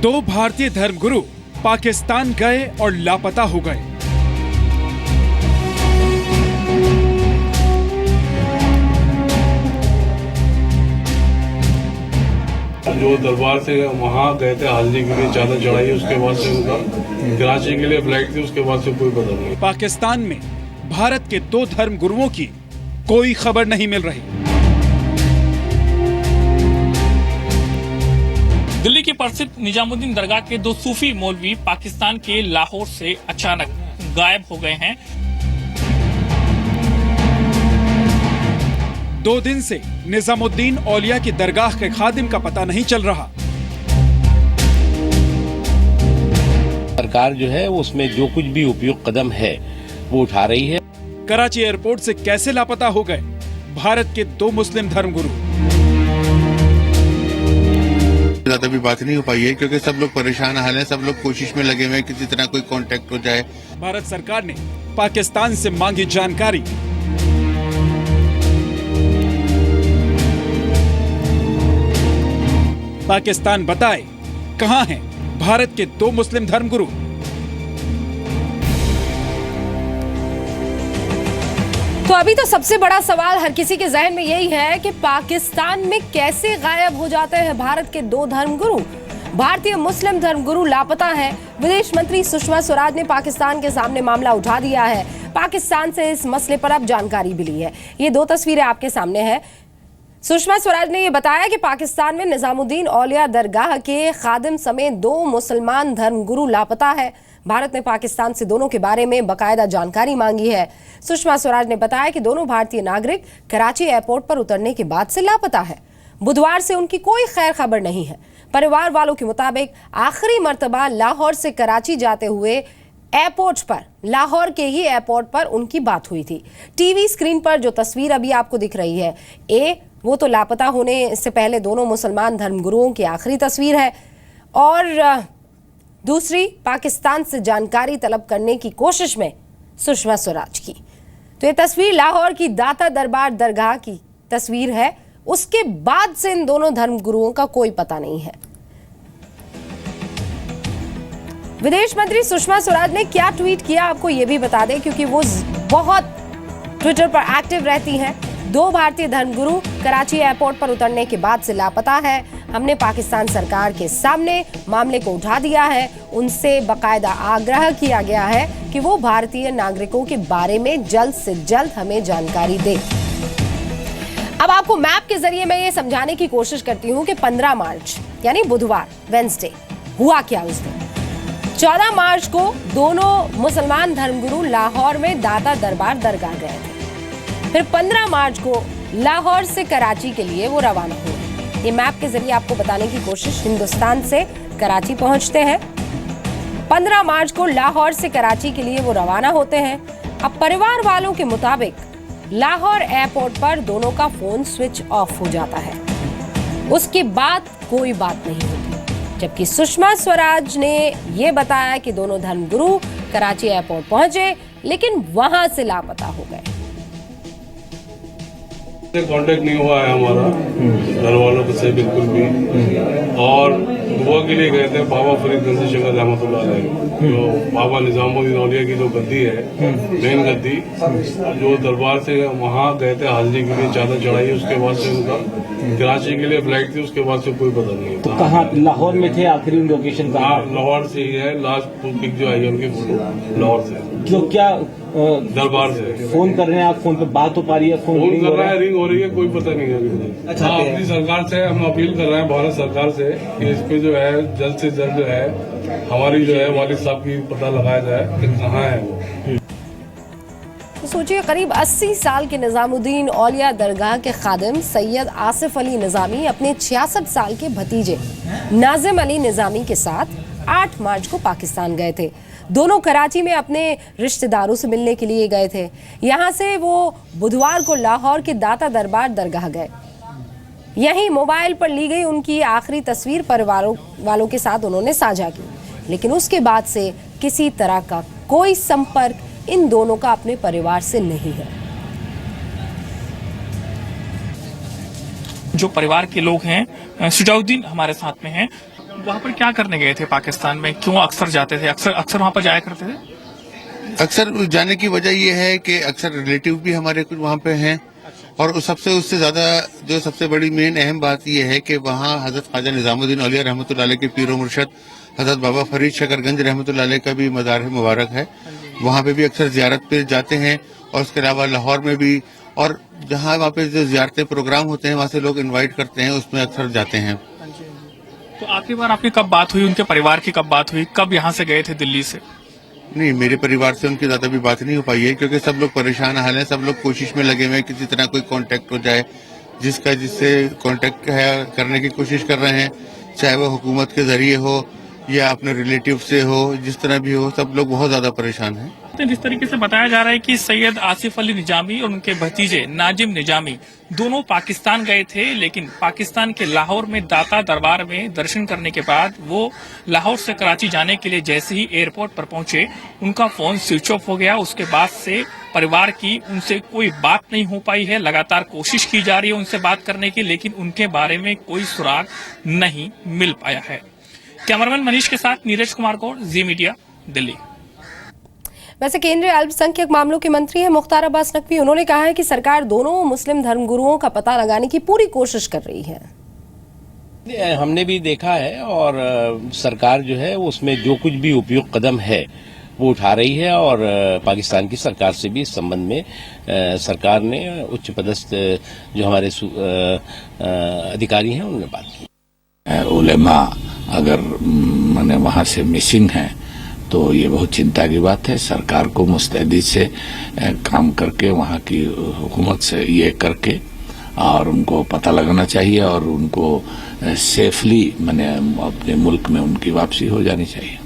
दो भारतीय धर्मगुरु पाकिस्तान गए और लापता हो गए। जो दरबार से वहाँ गए थे हल्दी के लिए चादर चढ़ाई, उसके बाद से उनका कराची के लिए फ्लाइट थी, उसके बाद से कोई पता नहीं। पाकिस्तान में भारत के दो धर्मगुरुओं की कोई खबर नहीं मिल रही। दिल्ली के प्रसिद्ध निजामुद्दीन दरगाह के दो सूफी मौलवी पाकिस्तान के लाहौर से अचानक गायब हो गए हैं। 2 दिन से निजामुद्दीन औलिया की दरगाह के खादिम का पता नहीं चल रहा। सरकार जो है उसमें जो कुछ भी उपयुक्त कदम है वो उठा रही है। कराची एयरपोर्ट से कैसे लापता हो गए भारत के दो मुस्लिम धर्मगुरु? ज्यादा भी बात नहीं हो पाई है क्योंकि सब लोग परेशान हाल है, सब लोग कोशिश में लगे हुए हैं किसी तरह कोई कांटेक्ट हो जाए। भारत सरकार ने पाकिस्तान से मांगी जानकारी। पाकिस्तान बताए कहां हैं भारत के दो मुस्लिम धर्मगुरु? तो अभी तो सबसे बड़ा सवाल हर किसी के जहन में यही है कि पाकिस्तान में कैसे गायब हो जाते हैं भारत के दो धर्मगुरु। भारतीय मुस्लिम धर्मगुरु लापता हैं। विदेश मंत्री सुषमा स्वराज ने पाकिस्तान के सामने मामला उठा दिया है। पाकिस्तान से इस मसले पर अब जानकारी मिली है। ये दो तस्वीरें आपके सामने हैं। सुषमा स्वराज ने यह बताया कि पाकिस्तान में निजामुद्दीन औलिया दरगाह के खादिम समेत दो मुसलमान धर्मगुरु लापता है। भारत ने पाकिस्तान से दोनों के बारे में बाकायदा जानकारी मांगी है। सुषमा स्वराज ने बताया कि दोनों भारतीय नागरिक कराची एयरपोर्ट पर उतरने के बाद से लापता है। बुधवार से उनकी कोई खैर खबर नहीं है। परिवार वालों के मुताबिक आखिरी मर्तबा लाहौर से कराची जाते हुए एयरपोर्ट पर, लाहौर के ही एयरपोर्ट पर उनकी बात हुई थी। टीवी स्क्रीन पर जो तस्वीर अभी आपको दिख रही है, वो तो लापता होने से पहले दोनों मुसलमान धर्मगुरुओं की आखिरी तस्वीर है, और दूसरी पाकिस्तान से जानकारी तलब करने की कोशिश में सुषमा स्वराज की। तो ये तस्वीर लाहौर की दाता दरबार दरगाह की तस्वीर है। उसके बाद से इन दोनों धर्मगुरुओं का कोई पता नहीं है। विदेश मंत्री सुषमा स्वराज ने क्या ट्वीट किया आपको ये भी बता दें, क्योंकि वो बहुत ट्विटर पर एक्टिव रहती हैं। दो भारतीय धर्मगुरु कराची एयरपोर्ट पर उतरने के बाद से लापता है। हमने पाकिस्तान सरकार के सामने मामले को उठा दिया है। उनसे बाकायदा आग्रह किया गया है कि वो भारतीय नागरिकों के बारे में जल्द से जल्द हमें जानकारी दे। अब आपको मैप के जरिए मैं ये समझाने की कोशिश करती हूँ कि 15 मार्च यानी बुधवार, वेडनेसडे, हुआ क्या उस दिन। 14 मार्च को दोनों मुसलमान धर्मगुरु लाहौर में दाता दरबार दरगाह गए थे। फिर 15 मार्च को लाहौर से कराची के लिए वो रवाना हुए। ये मैप के जरिए आपको बताने की कोशिश, हिंदुस्तान से कराची पहुंचते हैं। 15 मार्च को लाहौर से कराची के लिए वो रवाना होते हैं। अब परिवार वालों के मुताबिक लाहौर एयरपोर्ट पर दोनों का फोन स्विच ऑफ हो जाता है। उसके बाद कोई बात नहीं होती, जबकि सुषमा स्वराज ने ये बताया कि दोनों धर्मगुरु कराची एयरपोर्ट पहुंचे लेकिन वहां से लापता हो गए। कांटेक्ट नहीं हुआ है हमारा घर वालों से बिल्कुल भी। और दुआ के लिए गए थे बाबा फरीद गंज शंकर रहमतुल्लाह अलैह, जो बाबा निजामुद्दीन औलिया की जो गद्दी है, मेन गद्दी, जो दरबार से वहाँ गए थे हल्दी के लिए चादर चढ़ाई, उसके बाद से उनका कराची के लिए फ्लाइट थी, उसके बाद से कोई पता नहीं। तो कहाँ लाहौर में थे आखिरी लोकेशन का? लाहौर से ही है, लास्ट पिक जो आई है उनकी फोटो लाहौर से। जो क्या दरबार से फोन कर रहे हैं आप? फोन पे बात हो पा रही है? फोन कर रहा है, रिंग हो रही है, कोई पता नहीं है अभी। अच्छा, अपनी सरकार से हम अपील कर रहे हैं, भारत सरकार से, कि इस पे जो है जल्द से जल्द जो है हमारी जो है वालिद साहब की पता लगाया जाए कि कहाँ है वो। तो सोचिए, करीब 80 साल के निजामुद्दीन औलिया दरगाह के खादिम सैयद आसिफ अली निजामी अपने 66 साल के भतीजे नाजिम अली निजामी के साथ 8 मार्च को पाकिस्तान गए थे। दोनों कराची में अपने रिश्तेदारों से मिलने के लिए गए थे। यहाँ से वो बुधवार को लाहौर के दाता दरबार दरगाह गए। यहीं मोबाइल पर ली गई उनकी आखिरी तस्वीर परिवार वालों के साथ उन्होंने साझा की, लेकिन उसके बाद से किसी तरह का कोई संपर्क इन दोनों का अपने परिवार से नहीं है। जो परिवार के लोग हैं, सुजाउद्दीन हमारे साथ में हैं। वहाँ पर क्या करने गए थे पाकिस्तान में, क्यों अक्सर जाते थे, अक्सर वहाँ पर जाया करते थे? अक्सर जाने की वजह यह है कि अक्सर रिलेटिव भी हमारे कुछ वहाँ पे हैं, और उससे ज्यादा जो सबसे बड़ी मेन अहम बात यह है कि वहाँ हजरत ख्वाजा निजामुद्दीन औलिया रहमतुल्लाह अलैह के पीरो मुर्शद हजरत बाबा फरीद शकरगंज रहमतुल्लाह अलैह का भी मज़ार मुबारक है। वहाँ पे भी अक्सर जियारत पे जाते हैं, और उसके अलावा लाहौर में भी, और जहाँ वहाँ पे जो जियारतें प्रोग्राम होते हैं वहाँ से लोग इनवाइट करते हैं, उसमें अक्सर जाते हैं। तो आखिरी बार आपकी कब बात हुई, उनके परिवार की कब बात हुई, कब यहाँ से गए थे दिल्ली से? नहीं, मेरे परिवार से उनकी ज्यादा भी बात नहीं हो पाई है, क्योंकि सब लोग परेशान हाल हैं, सब लोग कोशिश में लगे हुए हैं किसी तरह कोई कांटेक्ट हो जाए, जिससे कांटेक्ट है करने की कोशिश कर रहे हैं, चाहे वो हुकूमत के जरिए हो या अपने रिलेटिव से हो, जिस तरह भी हो, सब लोग बहुत ज्यादा परेशान हैं। जिस तरीके से बताया जा रहा है कि सैयद आसिफ अली निजामी और उनके भतीजे नाजिम निजामी दोनों पाकिस्तान गए थे, लेकिन पाकिस्तान के लाहौर में दाता दरबार में दर्शन करने के बाद वो लाहौर से कराची जाने के लिए जैसे ही एयरपोर्ट पर पहुंचे, उनका फोन स्विच ऑफ हो गया। उसके बाद से परिवार की उनसे कोई बात नहीं हो पाई है। लगातार कोशिश की जा रही है उनसे बात करने की, लेकिन उनके बारे में कोई सुराग नहीं मिल पाया है। कैमरामैन मनीष के साथ नीरज कुमार गौड़, जी मीडिया, दिल्ली। वैसे केंद्रीय अल्पसंख्यक मामलों के मंत्री हैं मुख्तार अब्बास नकवी, उन्होंने कहा है कि सरकार दोनों मुस्लिम धर्मगुरुओं का पता लगाने की पूरी कोशिश कर रही है। हमने भी देखा है, और सरकार जो है उसमें जो कुछ भी उपयुक्त कदम है वो उठा रही है, और पाकिस्तान की सरकार से भी इस संबंध में सरकार ने उच्च पदस्थ जो हमारे अधिकारी हैं उन्होंने बात की। उलेमा अगर माने वहां से मिसिंग है तो ये बहुत चिंता की बात है। सरकार को मुस्तैदी से काम करके वहाँ की हुकूमत से ये करके और उनको पता लगाना चाहिए, और उनको सेफली माने अपने मुल्क में उनकी वापसी हो जानी चाहिए।